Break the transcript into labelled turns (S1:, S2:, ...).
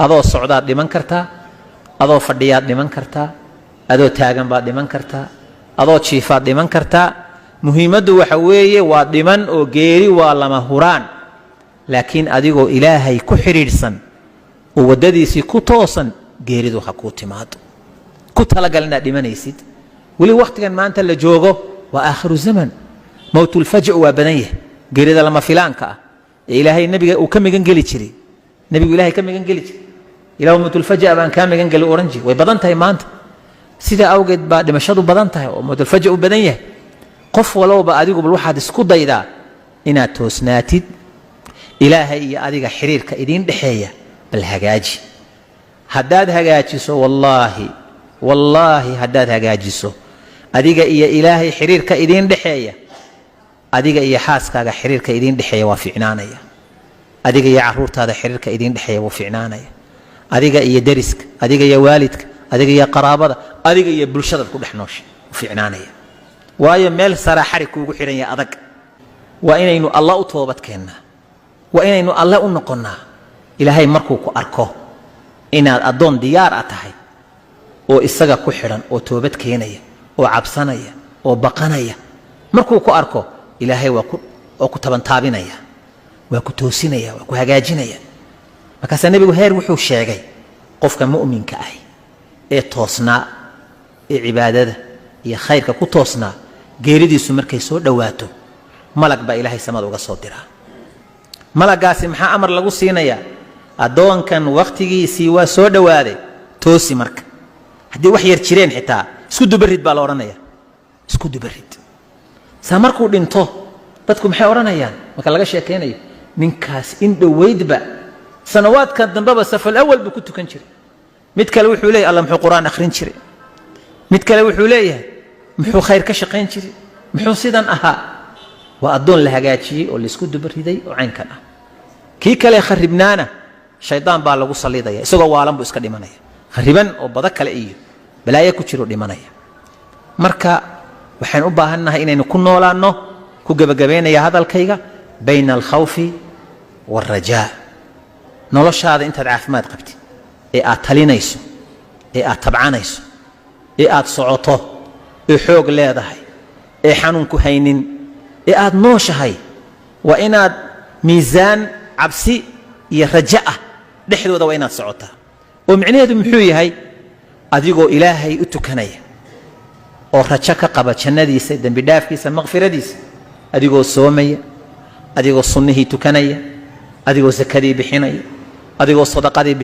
S1: أضو الصعدات لمن كرتا أضو فرديات لمن كرتا أضو تاغن بعد لمن كرتا أضو تشيفات لمن كرتا مهمة وحوية ودمن وغيري ولما هوران لكن أديكو إلهي كحريرسن وودديسي كتوسن غيري دو حكوتي ماد كتلقلنا دمن يسيد ولي وقت كان ما أنت اللي جوغو وآخر الزمن موت الفجع وبنيه غيري لما فلانكا إلهي النبي وكم ينقلي تشري نبي إلهي كم ينقلي تشري إلهي موت الفجع بان كام ينقلي أورنجي ويبضنتها ما أنت سيدا أوجد بعد ما شادوا بضنتها وموت الفجع وبنيه قف ولو بأديكو بالواحد اسكو ضيدا إنا توسناتد إلهي أديك حرير كإدين دحية بالهجاج هداد هجاجسو والله هداد هجاجسو أديك إيا إلهي حرير كإدين دحية أديك إيا حاسك حرير كإدين دحية وفي عنانية أديك إيا عرورت هذا حرير كإدين دحية وفي عنانية أديك إيا درسك أديك إيا والدك أديك إيا قرابة أديك إيا بلشدك كل حنوش وفي عنانية waayo meel saraxari kuugu xiran yahay adag waa inaynu Allah u toobad keenna waa inaynu Allah u noqonnaa ilaahay markuu ku arko inaad adoon diyaar ah tahay oo isaga ku xiran oo toobad keenaya oo cabsanaya oo baqanaya markuu ku arko ilaahay waa ku tabantaabinaya waa ku toosinaya waa ku hagaajinaya markaas nabigu heer wuxuu sheegay qofka mu'minka ah ee toosnaa ee cibaadada iyo khayrka ku toosnaa geeridiisu markay soo dhawaato malag baa ilaahay samada uga soo diraa malagaasi maxaa amar lagu siinayaa adoonkan waqtigiisii waa soo dhawaaday toosi marka haddii wax yar jireen xitaa isku dubarid baa la oranayaa isku dubarid saa markuu dhinto dadku maxay oranayaan marka laga sheekeynayo ninkaas in dhaweydba sanawaadkan dambaba safal awal buu ku tukan jiray mid kale wuxuu leeyahay Allah muxuu quraan akhrin jiray mid kale wuxuu leeyahay muxuu khayr ka shaqeyn jiray muxuu sidan ahaa waa adoon la hagaajiyay oo la isku dubariday oo caynkan ah kii kale kharibnaana shaydaan baa lagu saliidaya isagoo waalan buu iska dhimanaya khariban oo bada kale iyo balaaye ku jiro dhimanaya marka waxaan u baahannahay inaynu ku noolaano ku gabagabeynaya hadalkayga bayna al-khawfi wal-rajaa noloshaada intaad caafimaad qabtid ee aad talinayso ee aad tabcanayso ee aad socoto ee xoog leedahay ee xanuunku haynin ee aad nooshahay waa inaad miisaan cabsi iyo raja ah dhexdooda waa inaad socotaa oo micnaheedu muxuu yahay adigoo ilaahay u tukanaya oo raja ka qaba jannadiisa dambi dhaafkiisa maqfiradiisa adigoo soomaya adigoo sunnihii tukanaya adigoo zakadii bixinaya adigoo sadaqadii